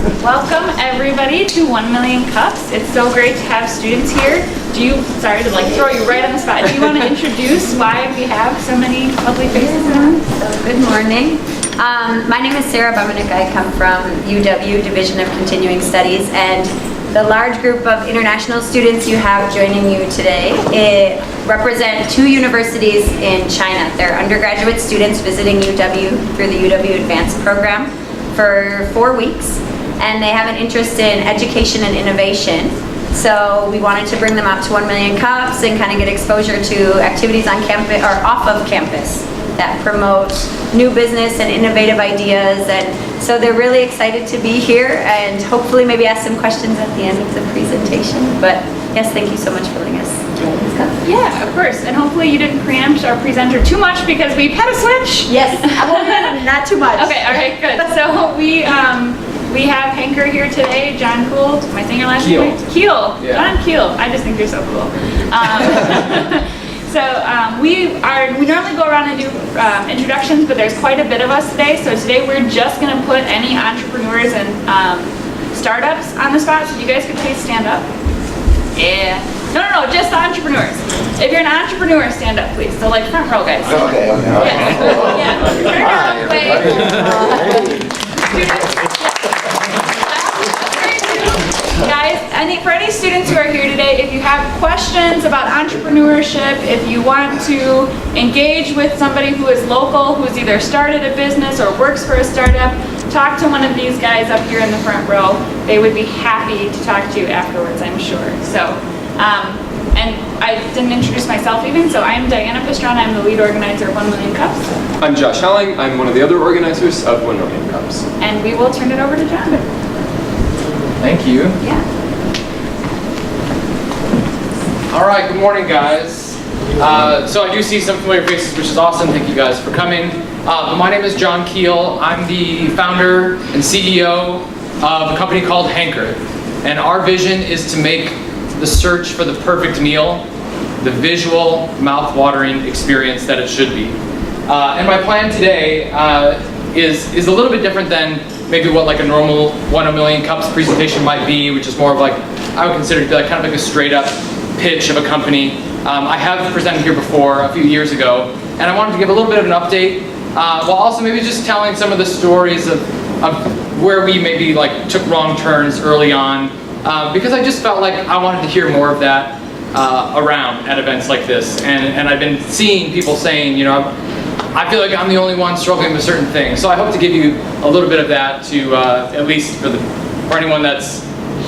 Welcome everybody to 1 Million Cups. It's so great to have students here. Sorry to throw you right on the spot. Do you want to introduce why we have so many lovely faces in So good morning. My name is Sarah Bumanik. I come from UW, Division of Continuing Studies, and the large group of international students you have joining you today represent two universities in China. They're undergraduate students visiting UW through the UW Advanced program for 4 weeks, and they have an interest in education and innovation. So we wanted to bring them out to 1 Million Cups and kind of get exposure to activities on campus or off of campus that promote new business and innovative ideas. And so they're really excited to be here and hopefully maybe ask some questions at the end of the presentation. But yes, thank you so much for letting us join this cup. Yeah, of course. And hopefully you didn't preempt our presenter too much because we had a switch. Yes, not too much. Okay, good. So we have hankr here today, John Kuhl. Am I saying your last name? Keel. Yeah. John Keel. I just think you're so cool. We normally go around and do introductions, but there's quite a bit of us today. So today we're just going to put any entrepreneurs and startups on the spot. So you guys could please stand up. Yeah. No, just the entrepreneurs. If you're an entrepreneur, stand up, please. So front row, guys. Okay. Yeah. Turn around, Guys, I think for any students who are here today, if you have questions about entrepreneurship, if you want to engage with somebody who is local, who's either started a business or works for a startup, talk to one of these guys up here in the front row. They would be happy to talk to you afterwards, I'm sure. So, and I didn't introduce myself even, so I'm Diana Pistron. I'm the lead organizer of 1 Million Cups. I'm Josh Helling. I'm one of the other organizers of 1 Million Cups. And we will turn it over to John. Thank you. Yeah. All right, good morning, guys. So I do see some familiar faces, which is awesome. Thank you guys for coming. But my name is John Keel. I'm the founder and CEO of a company called hankr. And our vision is to make the search for the perfect meal the visual, mouth-watering experience that it should be. And my plan today is a little bit different than maybe what a normal 1 Million Cups presentation might be, which is more of I would consider it to be kind of a straight up pitch of a company. I have presented here before a few years ago, and I wanted to give a little bit of an update, while also maybe just telling some of the stories of where we maybe took wrong turns early on, because I just felt like I wanted to hear more of that around at events like this. And I've been seeing people saying, I feel like I'm the only one struggling with certain things. So I hope to give you a little bit of that to, at least for anyone that's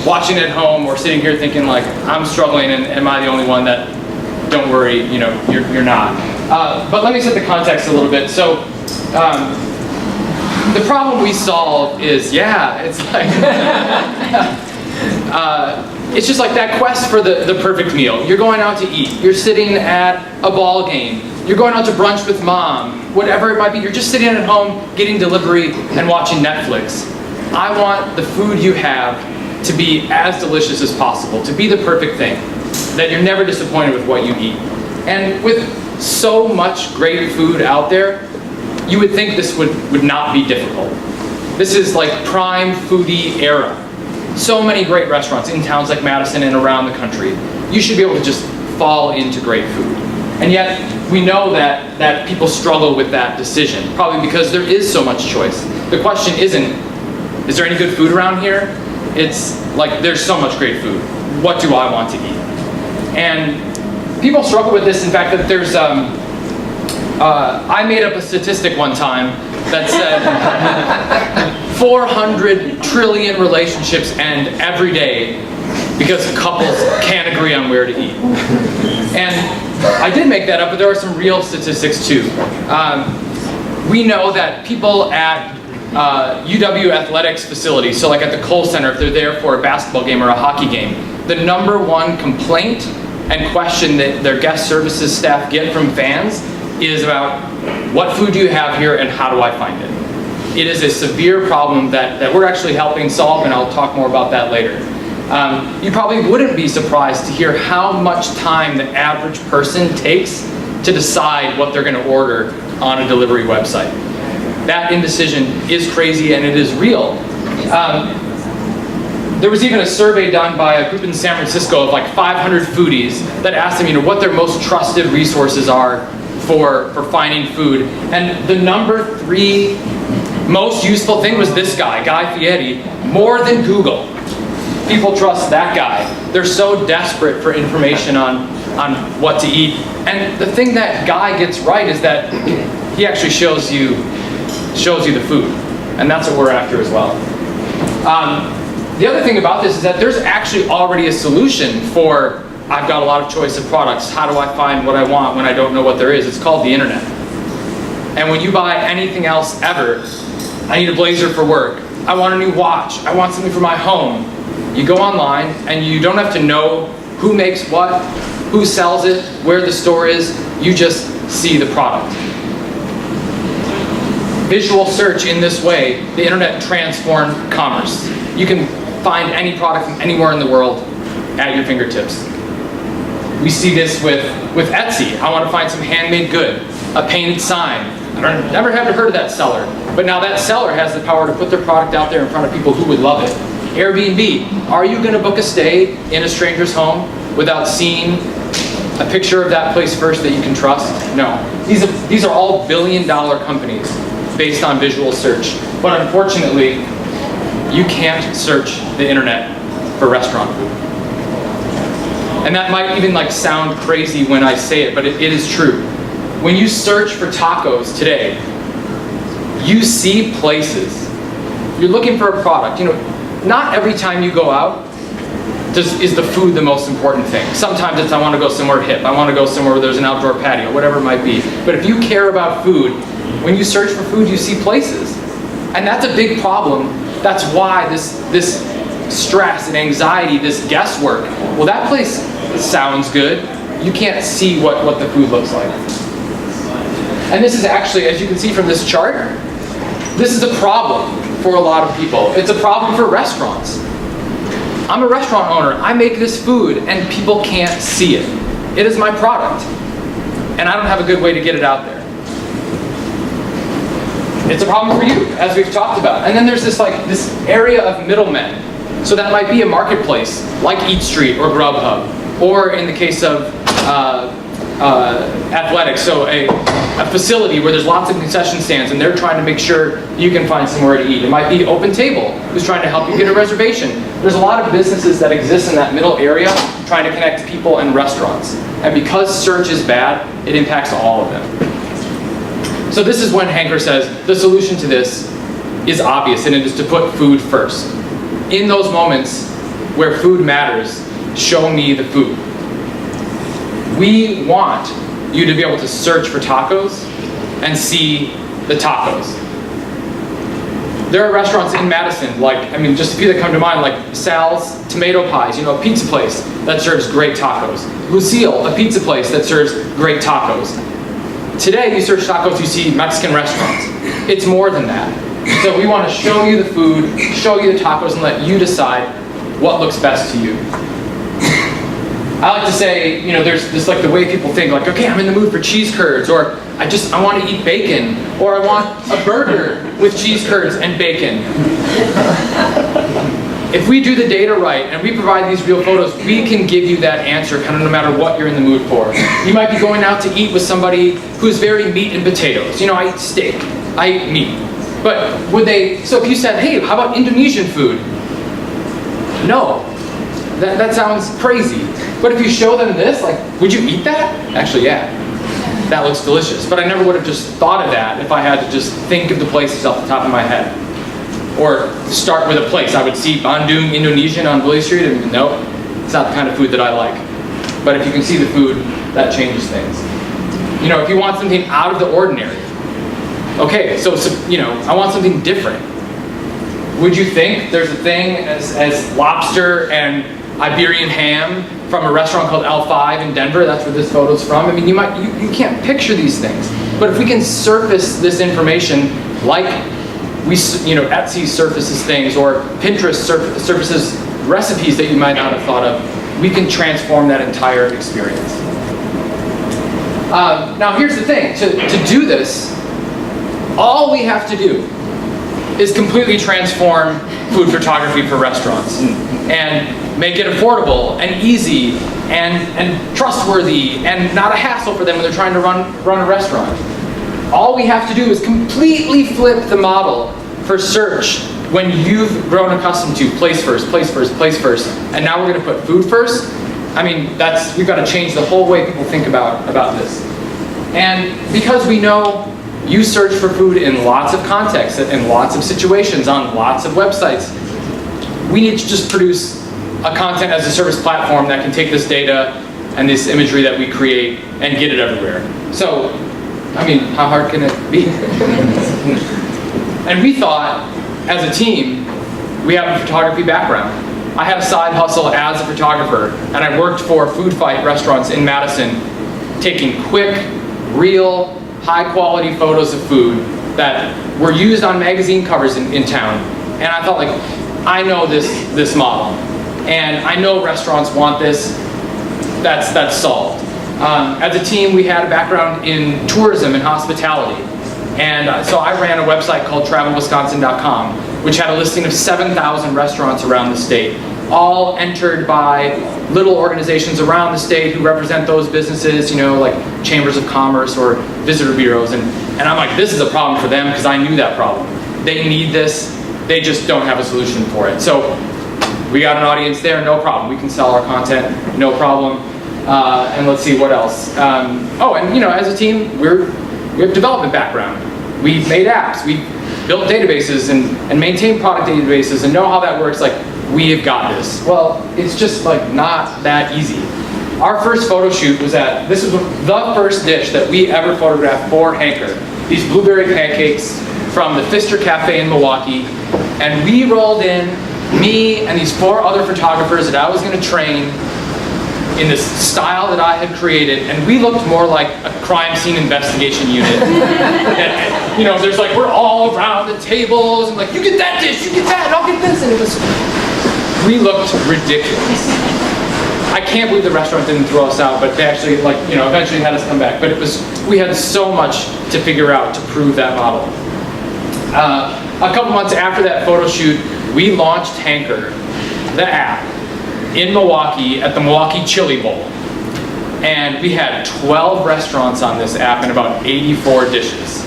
watching at home or sitting here thinking I'm struggling and am I the only one that, don't worry, you're not. But let me set the context a little bit. So the problem we solve is, it's it's just that quest for the perfect meal. You're going out to eat. You're sitting at a ball game. You're going out to brunch with mom. Whatever it might be, you're just sitting at home getting delivery and watching Netflix. I want the food you have to be as delicious as possible, to be the perfect thing, that you're never disappointed with what you eat. And with so much great food out there, you would think this would not be difficult. This is prime foodie era. So many great restaurants in towns like Madison and around the country. You should be able to just fall into great food. And yet, we know that people struggle with that decision, probably because there is so much choice. The question isn't, is there any good food around here? It's there's so much great food. What do I want to eat? And people struggle with this, in fact, that there's, I made up a statistic one time that said 400 trillion relationships end every day because couples can't agree on where to eat. And I did make that up, but there are some real statistics too. We know that people at UW athletics facilities, so at the Kohl Center, if they're there for a basketball game or a hockey game, the #1 complaint and question that their guest services staff get from fans is about what food do you have here and how do I find it? It is a severe problem that we're actually helping solve, and I'll talk more about that later. You probably wouldn't be surprised to hear how much time the average person takes to decide what they're going to order on a delivery website. That indecision is crazy and it is real. There was even a survey done by a group in San Francisco of like 500 foodies that asked them, what their most trusted resources are for finding food. And the number 3 most useful thing was this guy, Guy Fieri, more than Google. People trust that guy. They're so desperate for information on what to eat. And the thing that Guy gets right is that he actually shows you the food. And that's what we're after as well. The other thing about this is that there's actually already a solution for, I've got a lot of choice of products. How do I find what I want when I don't know what there is? It's called the internet. And when you buy anything else ever, I need a blazer for work. I want a new watch. I want something for my home. You go online and you don't have to know who makes what, who sells it, where the store is. You just see the product. Visual search in this way, the internet transformed commerce. You can find any product from anywhere in the world at your fingertips. We see this with Etsy. I want to find some handmade good, a painted sign. I never have heard of that seller, but now that seller has the power to put their product out there in front of people who would love it. Airbnb, are you going to book a stay in a stranger's home without seeing a picture of that place first that you can trust? No. These are all billion-dollar companies based on visual search. But unfortunately, you can't search the internet for restaurant food. And that might even sound crazy when I say it, but it is true. When you search for tacos today, you see places. You're looking for a product. Not every time you go out is the food the most important thing. Sometimes it's I want to go somewhere hip. I want to go somewhere where there's an outdoor patio, whatever it might be. But if you care about food, when you search for food, you see places. And that's a big problem. That's why this stress and anxiety, this guesswork, well, that place sounds good. You can't see what the food looks like. And this is actually, as you can see from this chart, this is a problem for a lot of people. It's a problem for restaurants. I'm a restaurant owner. I make this food and people can't see it. It is my product. And I don't have a good way to get it out there. It's a problem for you, as we've talked about. And then there's this area of middlemen. So that might be a marketplace like Eat Street or Grubhub, or in the case of athletics, so a facility where there's lots of concession stands and they're trying to make sure you can find somewhere to eat. It might be Open Table, who's trying to help you get a reservation. There's a lot of businesses that exist in that middle area trying to connect people and restaurants. And because search is bad, it impacts all of them. So this is when hankr says, the solution to this is obvious, and it is to put food first. In those moments where food matters, show me the food. We want you to be able to search for tacos and see the tacos. There are restaurants in Madison, just a few that come to mind, like Sal's Tomato Pies, a pizza place that serves great tacos. Lucille, a pizza place that serves great tacos. Today, you search tacos, you see Mexican restaurants. It's more than that. So we want to show you the food, show you the tacos, and let you decide what looks best to you. I like to say, there's this the way people think, okay, I'm in the mood for cheese curds, or I want to eat bacon, or I want a burger with cheese curds and bacon. If we do the data right and we provide these real photos, we can give you that answer kind of no matter what you're in the mood for. You might be going out to eat with somebody who's very meat and potatoes. I eat steak, I eat meat. But so if you said, hey, how about Indonesian food? No, that sounds crazy. But if you show them this, would you eat that? Actually, yeah, that looks delicious. But I never would have just thought of that if I had to just think of the places off the top of my head. Or start with a place. I would see Bandung Indonesian on Bully Street and nope, it's not the kind of food that I like. But if you can see the food, that changes things. If you want something out of the ordinary, okay, so I want something different. Would you think there's a thing as lobster and Iberian ham from a restaurant called L5 in Denver? That's where this photo's from. You can't picture these things. But if we can surface this information Etsy surfaces things, or Pinterest surfaces recipes that you might not have thought of, we can transform that entire experience. Now here's the thing, to do this, all we have to do is completely transform food photography for restaurants and make it affordable and easy and trustworthy and not a hassle for them when they're trying to run a restaurant. All we have to do is completely flip the model for search when you've grown accustomed to place first, place first, place first, and now we're going to put food first. I mean, we've got to change the whole way people think about this. And because we know you search for food in lots of contexts, in lots of situations, on lots of websites, we need to just produce a content as a service platform that can take this data and this imagery that we create and get it everywhere. So, I mean, how hard can it be? And we thought, as a team, we have a photography background. I had a side hustle as a photographer, and I worked for food fight restaurants in Madison, taking quick, real, high-quality photos of food that were used on magazine covers in town. And I thought, like, I know this model, and I know restaurants want this. That's solved. As a team, we had a background in tourism and hospitality. And so I ran a website called travelwisconsin.com, which had a listing of 7,000 restaurants around the state, all entered by little organizations around the state who represent those businesses, you know, like chambers of commerce or visitor bureaus. And I'm like, this is a problem for them because I knew that problem. They need this. They just don't have a solution for it. So we got an audience there, no problem. We can sell our content, no problem. And let's see what else. Oh, and you know, as a team, we have development background. We've made apps, we built databases and maintain product databases and know how that works. Like, we have got this. Well, it's just like not that easy. Our first photo shoot was this was the first dish that we ever photographed for hankr. These blueberry pancakes from the Pfister Cafe in Milwaukee. And we rolled in, me and these 4 other photographers that I was gonna train in this style that I had created, and we looked more like a crime scene investigation unit. And, you know, there's like, we're all around the tables, and like, you get that dish, you get that, and I'll get this, and we looked ridiculous. I can't believe the restaurant didn't throw us out, but they actually, like, you know, eventually had us come back. But we had so much to figure out to prove that model. A couple months after that photo shoot, we launched hankr, the app, in Milwaukee at the Milwaukee Chili Bowl. And we had 12 restaurants on this app and about 84 dishes.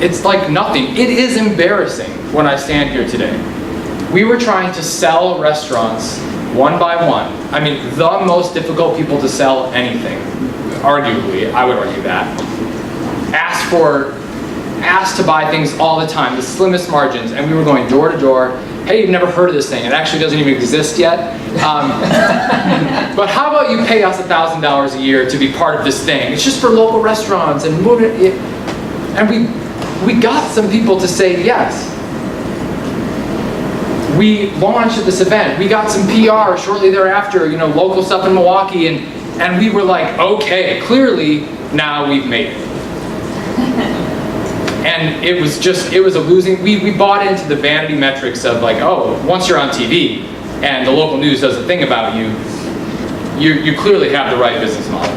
It's like nothing. It is embarrassing when I stand here today. We were trying to sell restaurants one by one. I mean, the most difficult people to sell anything, arguably, I would argue that. Asked to buy things all the time, the slimmest margins, and we were going door to door. Hey, you've never heard of this thing. It actually doesn't even exist yet. But how about you pay us $1,000 a year to be part of this thing? It's just for local restaurants and move it. And we got some people to say yes. We launched at this event. We got some PR shortly thereafter, you know, local stuff in Milwaukee, and we were like, okay, clearly now we've made it. And it was a losing, we bought into the vanity metrics of like, oh, once you're on TV and the local news does a thing about you, you clearly have the right business model.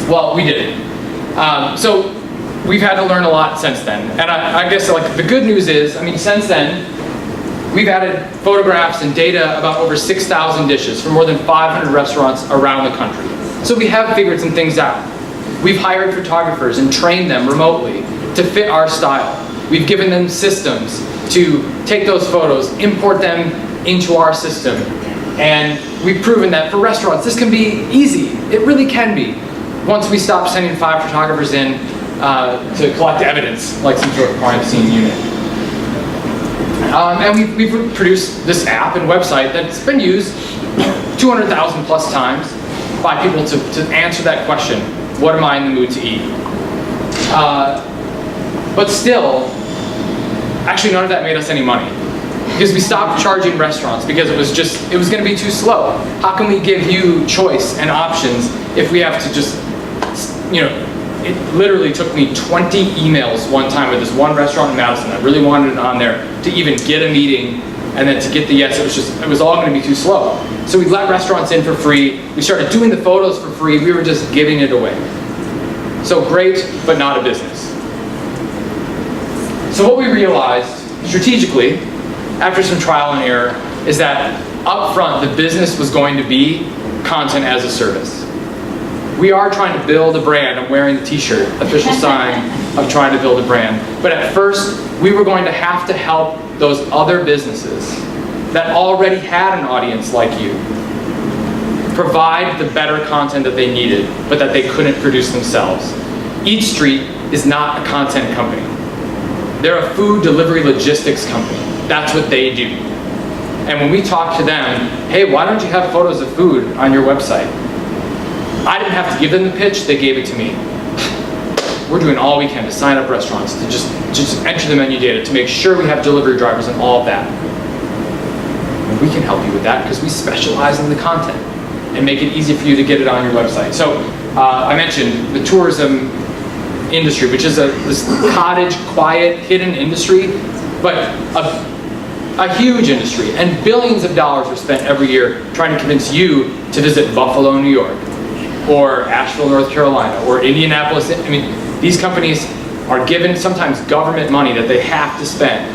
Well, we didn't. So we've had to learn a lot since then. And I guess like the good news is, I mean, since then, we've added photographs and data about over 6,000 dishes from more than 500 restaurants around the country. So we have figured some things out. We've hired photographers and trained them remotely to fit our style. We've given them systems to take those photos, import them into our system. And we've proven that for restaurants, this can be easy. It really can be. Once we stop sending 5 photographers in to collect evidence, like some sort of crime scene unit. And we've produced this app and website that's been used 200,000 plus times by people to answer that question, what am I in the mood to eat? But still, actually none of that made us any money. Because we stopped charging restaurants because it was going to be too slow. How can we give you choice and options if we have to just, you know, it literally took me 20 emails one time with this one restaurant in Madison. I really wanted it on there to even get a meeting, and then to get the yes, it was all going to be too slow. So we let restaurants in for free. We started doing the photos for free. We were just giving it away. So great, but not a business. So what we realized strategically, after some trial and error, is that up front the business was going to be content as a service. We are trying to build a brand. I'm wearing the t-shirt, official sign of trying to build a brand. But at first, we were going to have to help those other businesses that already had an audience like you provide the better content that they needed, but that they couldn't produce themselves. Eat Street is not a content company. They're a food delivery logistics company. That's what they do. And when we talk to them, hey, why don't you have photos of food on your website? I didn't have to give them the pitch, they gave it to me. We're doing all we can to sign up restaurants, to just enter the menu data, to make sure we have delivery drivers and all of that. And we can help you with that because we specialize in the content and make it easy for you to get it on your website. So I mentioned the tourism industry, which is this cottage, quiet, hidden industry, but a huge industry. And billions of dollars are spent every year trying to convince you to visit Buffalo, New York, or Asheville, North Carolina, or Indianapolis. I mean, these companies are given sometimes government money that they have to spend.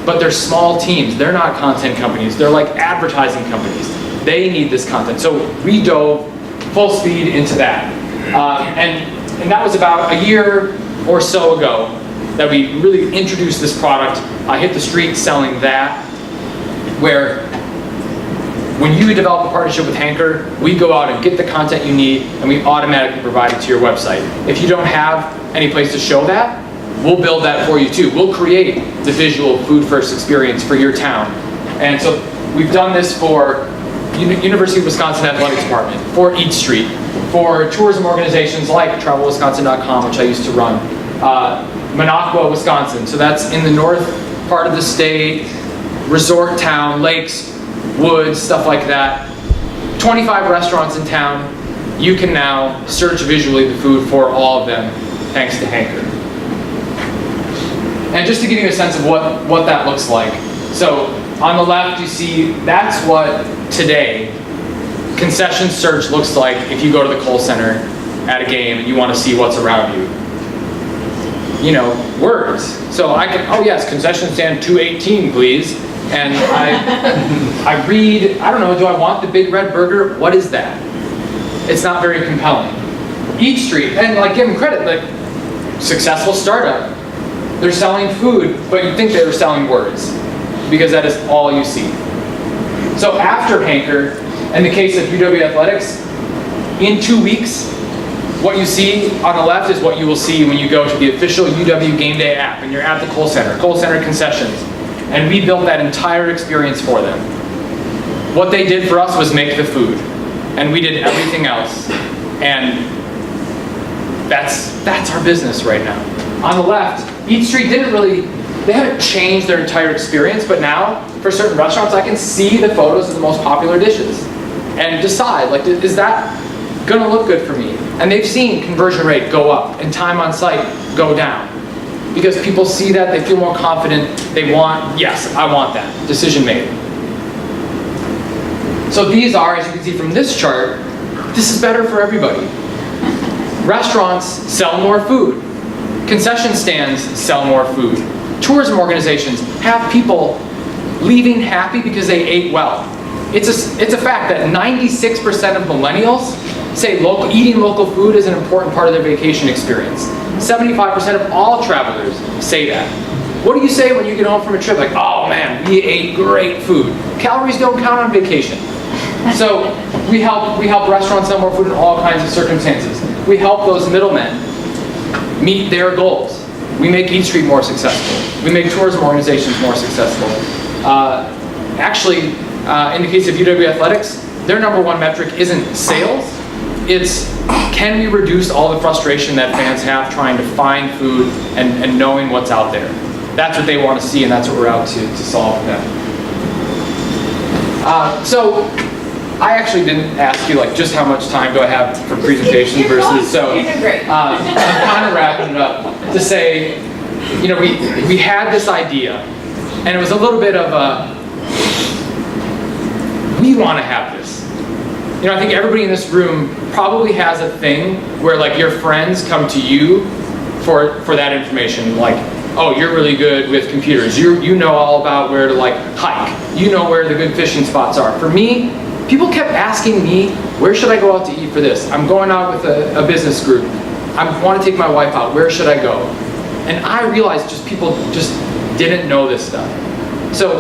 But they're small teams. They're not content companies. They're like advertising companies. They need this content. So we dove full speed into that. And that was about a year or so ago that we really introduced this product. I hit the street selling that, where when you develop a partnership with hankr, we go out and get the content you need, and we automatically provide it to your website. If you don't have any place to show that, we'll build that for you too. We'll create the visual food first experience for your town. And so we've done this for University of Wisconsin Athletic Department, for Eat Street, for tourism organizations like TravelWisconsin.com, which I used to run, Minocqua, Wisconsin. So that's in the north part of the state, resort town, lakes, woods, stuff like that. 25 restaurants in town. You can now search visually the food for all of them, thanks to hankr. And just to give you a sense of what that looks like. So on the left, you see that's what today concession search looks like if you go to the Kohl Center at a game and you want to see what's around you. You know, words. So I can, oh yes, concession stand 218, please. And I read, I don't know, do I want the big red burger? What is that? It's not very compelling. Eat Street, and like give them credit, like successful startup. They're selling food, but you'd think they were selling words, because that is all you see. So after hankr, in the case of UW Athletics, in 2 weeks, what you see on the left is what you will see when you go to the official UW Game Day app and you're at the Kohl Center concessions. And we built that entire experience for them. What they did for us was make the food, and we did everything else. And that's our business right now. On the left, Eat Street they haven't changed their entire experience, but now, for certain restaurants, I can see the photos of the most popular dishes and decide, like, is that gonna look good for me? And they've seen conversion rate go up and time on site go down. Because people see that, they feel more confident, they want, yes, I want that, decision made. So these are, as you can see from this chart, this is better for everybody. Restaurants sell more food. Concession stands sell more food. Tourism organizations have people leaving happy because they ate well. It's a fact that 96% of millennials say eating local food is an important part of their vacation experience. 75% of all travelers say that. What do you say when you get home from a trip? Like, oh man, we ate great food. Calories don't count on vacation. So we help restaurants sell more food in all kinds of circumstances. We help those middlemen meet their goals. We make Eat Street more successful. We make tourism organizations more successful. Actually, in the case of UW Athletics, their number one metric isn't sales. It's, can we reduce all the frustration that fans have trying to find food and knowing what's out there? That's what they want to see, and that's what we're out to solve for them. So I actually didn't ask you like just how much time do I have for presentation versus, so You did great. I'm kind of wrapping it up to say, you know, we had this idea, and it was a little bit of a, we want to have this. You know, I think everybody in this room probably has a thing where like your friends come to you for that information. Like, oh, you're really good with computers. You know all about where to like hike. You know where the good fishing spots are. For me, people kept asking me, where should I go out to eat for this? I'm going out with a business group. I want to take my wife out. Where should I go? And I realized just people just didn't know this stuff. So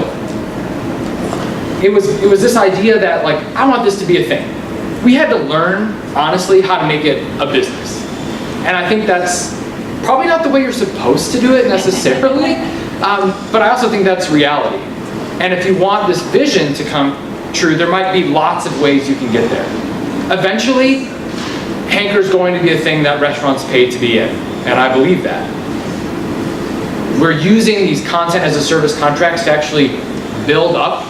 it was this idea that like, I want this to be a thing. We had to learn, honestly, how to make it a business. And I think that's probably not the way you're supposed to do it necessarily, but I also think that's reality. And if you want this vision to come true, there might be lots of ways you can get there. Eventually, hankr is going to be a thing that restaurants pay to be in, and I believe that. We're using these content as a service contracts to actually build up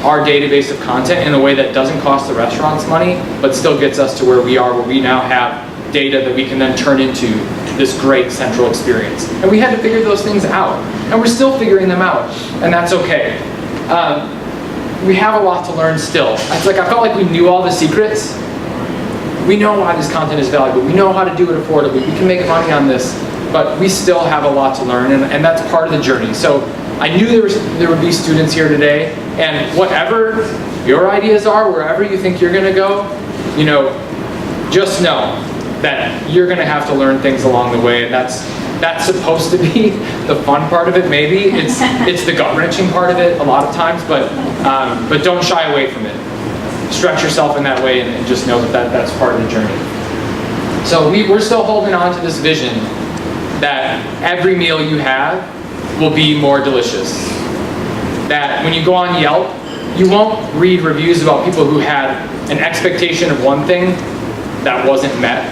our database of content in a way that doesn't cost the restaurants money, but still gets us to where we are, where we now have data that we can then turn into this great central experience. And we had to figure those things out. And we're still figuring them out, and that's okay. We have a lot to learn still. It's like I felt like we knew all the secrets. We know why this content is valuable. We know how to do it affordably. We can make money on this, but we still have a lot to learn, and that's part of the journey. So I knew there would be students here today, and whatever your ideas are, wherever you think you're gonna go, you know, just know that you're gonna have to learn things along the way, and that's supposed to be the fun part of it, maybe. It's the gut-wrenching part of it a lot of times, but don't shy away from it. Stretch yourself in that way, and just know that that's part of the journey. So we're still holding on to this vision that every meal you have will be more delicious. That when you go on Yelp, you won't read reviews about people who had an expectation of one thing that wasn't met.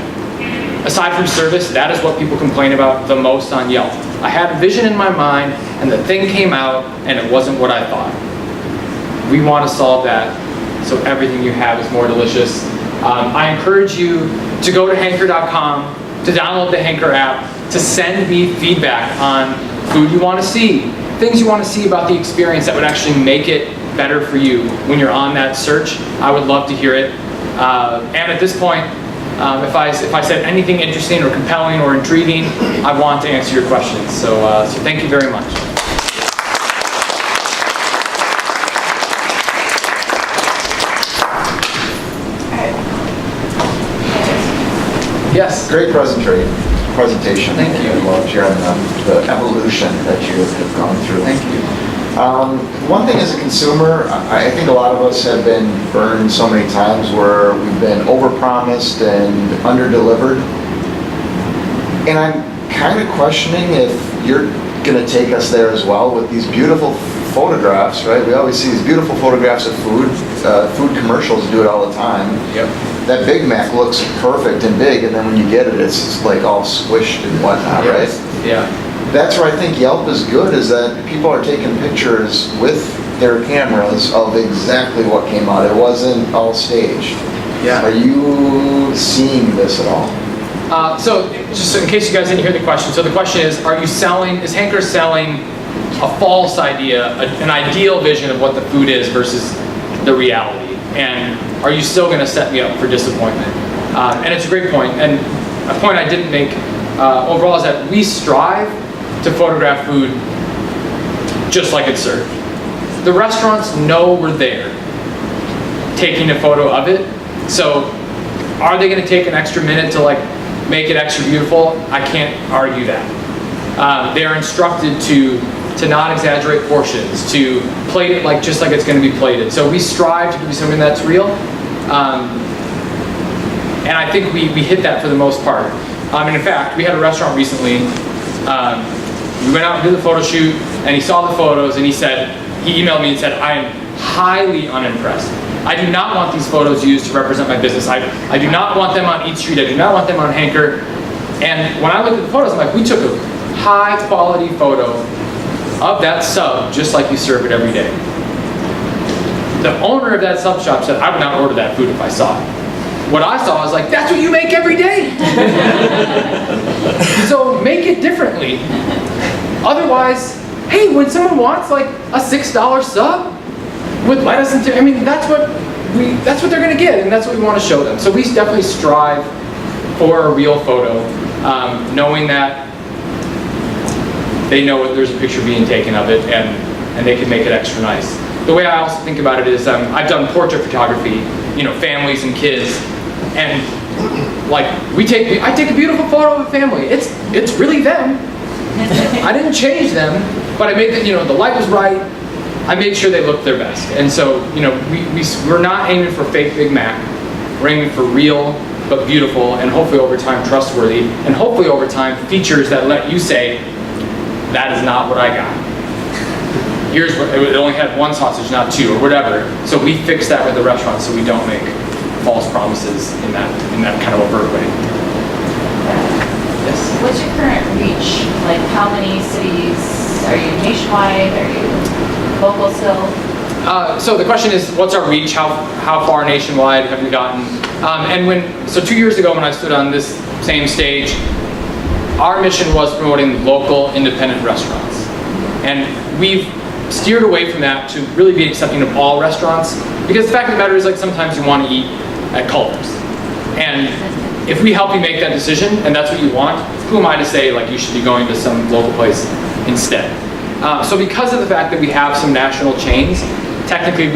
Aside from service, that is what people complain about the most on Yelp. I had a vision in my mind, and the thing came out, and it wasn't what I thought. We want to solve that, so everything you have is more delicious. I encourage you to go to hankr.com, to download the hankr app, to send me feedback on food you want to see, things you want to see about the experience that would actually make it better for you when you're on that search. I would love to hear it. And at this point, if I said anything interesting or compelling or intriguing, I want to answer your questions. So thank you very much. Yes. Great presentation. Thank you. I loved hearing the evolution that you have gone through. Thank you. One thing as a consumer, I think a lot of us have been burned so many times where we've been overpromised and underdelivered. And I'm kind of questioning if you're going to take us there as well with these beautiful photographs, right? We always see these beautiful photographs of food. Food commercials do it all the time. Yep. That Big Mac looks perfect and big, and then when you get it, it's like all squished and whatnot, right? Yeah. That's where I think Yelp is good, is that people are taking pictures with their cameras of exactly what came out. It wasn't all staged. Yeah. Are you seeing this at all? So just in case you guys didn't hear the question, so the question is hankr selling a false idea, an ideal vision of what the food is versus the reality? And are you still going to set me up for disappointment? And it's a great point. And a point I didn't make overall is that we strive to photograph food just like it's served. The restaurants know we're there taking a photo of it. So are they going to take an extra minute to like make it extra beautiful? I can't argue that. They are instructed to not exaggerate portions, to plate it like just like it's going to be plated. So we strive to give you something that's real. And I think we hit that for the most part. And in fact, we had a restaurant recently. We went out and did the photo shoot, and he saw the photos, and he emailed me and said, I am highly unimpressed. I do not want these photos used to represent my business. I do not want them on Eat Street. I do not want them on hankr. And when I looked at the photos, I'm like, we took a high quality photo of that sub, just like you serve it every day. The owner of that sub shop said, I would not order that food if I saw it. What I saw was like, that's what you make every day. So make it differently. Otherwise, hey, when someone wants like a $6 sub with lettuce and I mean, that's what they're gonna get, and that's what we want to show them. So we definitely strive for a real photo, knowing that they know there's a picture being taken of it, and they can make it extra nice. The way I also think about it is I've done portrait photography, families and kids, and like I take a beautiful photo of a family. It's really them. I didn't change them, but I made the light was right. I made sure they looked their best. And so we're not aiming for fake Big Mac. We're aiming for real but beautiful, and hopefully over time trustworthy, and hopefully over time features that let you say, that is not what I got. Here's what, it only had one sausage, not two, or whatever. So we fix that with the restaurant so we don't make false promises in that kind of overt way. Yes? What's your current reach? Like how many cities? Are you nationwide? Are you local still? So the question is, what's our reach? How far nationwide have we gotten? So 2 years ago when I stood on this same stage, our mission was promoting local independent restaurants. And we've steered away from that to really be accepting of all restaurants, because the fact of the matter is, like, sometimes you want to eat at Culver's. And if we help you make that decision and that's what you want, who am I to say like you should be going to some local place instead? So because of the fact that we have some national chains, technically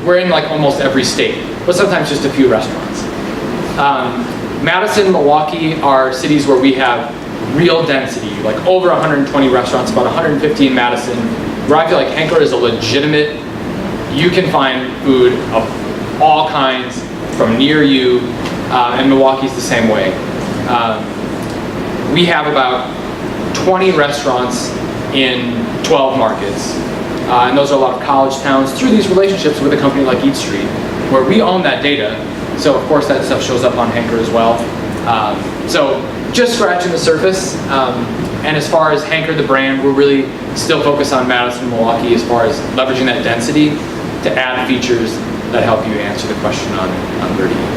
we're in like almost every state, but sometimes just a few restaurants. Madison, Milwaukee are cities where we have real density, like over 120 restaurants, about 150 in Madison, where I feel like hankr is a legitimate, you can find food of all kinds from near you, and Milwaukee's the same way. We have about 20 restaurants in 12 markets. And those are a lot of college towns through these relationships with a company like Eat Street, where we own that data. So of course that stuff shows up on hankr as well. So just scratching the surface. And as far as hankr the brand, we're really still focused on Madison and Milwaukee as far as leveraging that density to add features that help you answer the question on where to eat.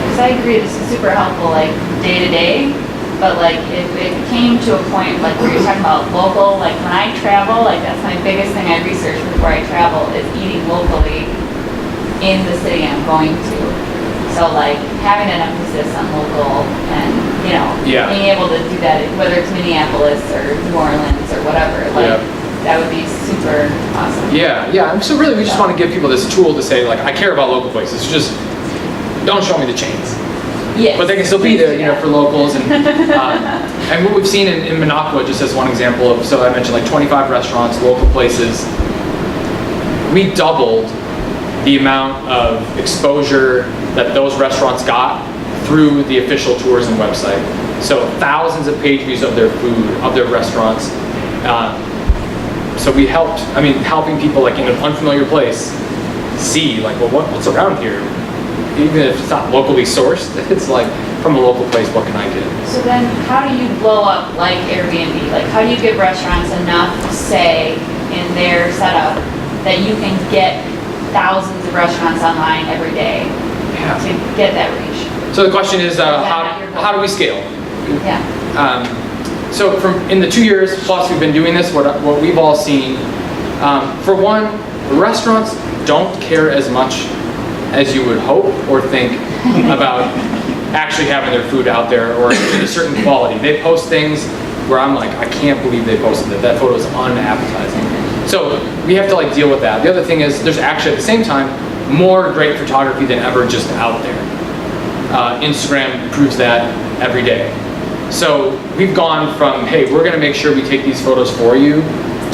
Because I agree, this is super helpful, like day to day. But like if it came to a point like where you're talking about local, like when I travel, like that's my biggest thing I research before I travel is eating locally in the city I'm going to. So like having an emphasis on local and being able to do that, whether it's Minneapolis or New Orleans or whatever, like that would be super awesome. Yeah. And so really we just want to give people this tool to say like, I care about local places, just don't show me the chains. Yes. But they can still be there, for locals. And what we've seen in Minocqua, just as one example of, so I mentioned like 25 restaurants, local places, we doubled the amount of exposure that those restaurants got through the official tourism website. So thousands of page views of their food, of their restaurants. So we helping people like in an unfamiliar place see like, well, what's around here? Even if it's not locally sourced, it's like from a local place, what can I get? So then how do you blow up like Airbnb? Like how do you give restaurants enough say in their setup that you can get thousands of restaurants online every day to get that reach? So the question is, how do we scale? Yeah. So in the 2 years plus we've been doing this, what we've all seen, for one, restaurants don't care as much as you would hope or think about actually having their food out there or in a certain quality. They post things where I'm like, I can't believe they posted it. That photo is unappetizing. So we have to like deal with that. The other thing is there's actually at the same time more great photography than ever just out there. Instagram proves that every day. So we've gone from, hey, we're gonna make sure we take these photos for you,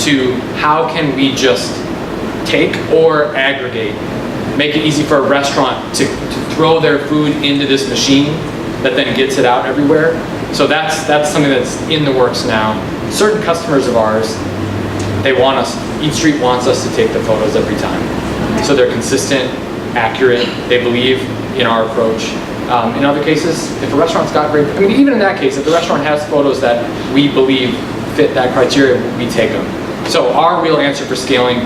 to how can we just take or aggregate, make it easy for a restaurant to throw their food into this machine that then gets it out everywhere. So that's something that's in the works now. Certain customers of ours, Eat Street wants us to take the photos every time. So they're consistent, accurate, they believe in our approach. In other cases, if a restaurant's got great, even in that case, if the restaurant has photos that we believe fit that criteria, we take them. So our real answer for scaling,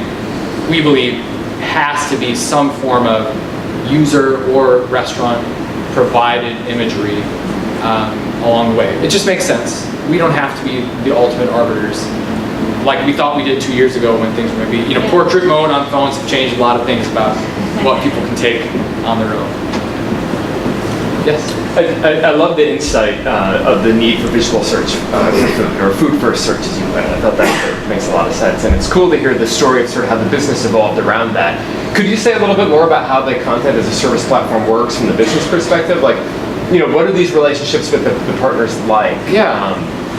we believe, has to be some form of user or restaurant provided imagery along the way. It just makes sense. We don't have to be the ultimate arbiters like we thought we did 2 years ago when things were going to be, portrait mode on phones have changed a lot of things about what people can take on their own. Yes. I love the insight of the need for visual search for food, or food first search as you put it. I thought that makes a lot of sense. And it's cool to hear the story of sort of how the business evolved around that. Could you say a little bit more about how the content as a service platform works from the business perspective? Like, what are these relationships with the partners like? Yeah.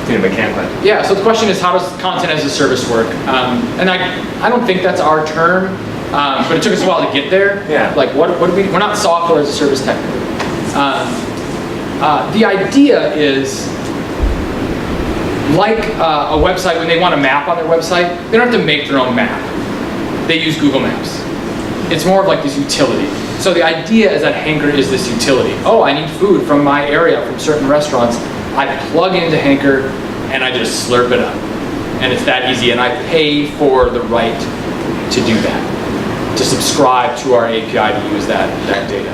Mechanically. Yeah, so the question is, how does content as a service work? And I don't think that's our term, but it took us a while to get there. Yeah. Like, we're not software as a service technically. The idea is, like a website, when they want a map on their website, they don't have to make their own map. They use Google Maps. It's more of like this utility. So the idea is that hankr is this utility. Oh, I need food from my area, from certain restaurants. I plug into hankr and I just slurp it up. And it's that easy, and I pay for the right to do that, to subscribe to our API to use that data.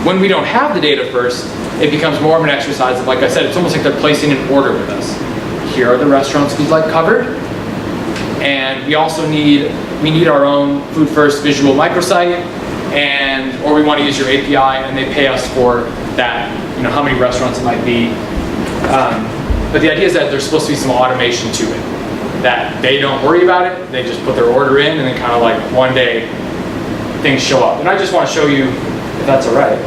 When we don't have the data first, it becomes more of an exercise of, like I said, it's almost like they're placing an order with us. Here are the restaurants we'd like covered, and we also need our own food first visual microsite, or we want to use your API, and they pay us for that, how many restaurants it might be. But the idea is that there's supposed to be some automation to it, that they don't worry about it, they just put their order in, and then kind of like one day things show up. And I just want to show you, if that's all right,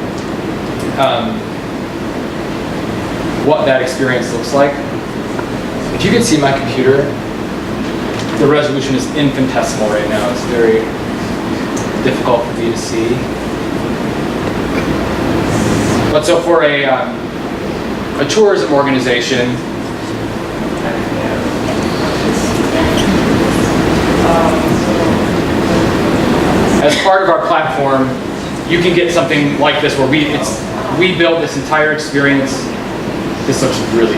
what that experience looks like. If you can see my computer, the resolution is infinitesimal right now. It's very difficult for me to see. But so for a tourism organization, as part of our platform, you can get something like this where we build this entire experience. This looks really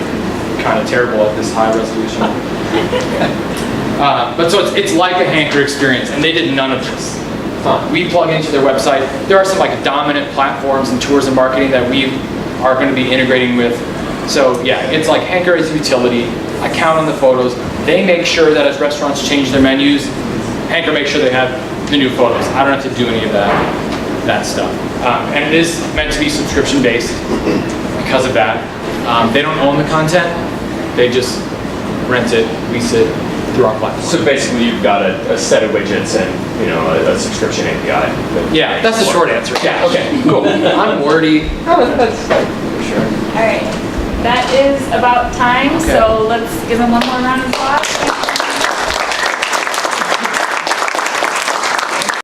kind of terrible at this high resolution. But so it's like a hankr experience, and they did none of this. We plug into their website. There are some like dominant platforms in tourism marketing that we are going to be integrating with. So yeah, it's like hankr is utility. I count on the photos. They make sure that as restaurants change their menus, hankr makes sure they have the new photos. I don't have to do any of that stuff. And it is meant to be subscription based because of that. They don't own the content. They just rent it, lease it through our platform. So basically you've got a set of widgets and a subscription API. Yeah, that's the short answer. Yeah, okay, cool. I'm wordy. That's for sure. All right, that is about time, so let's give him one more round of applause.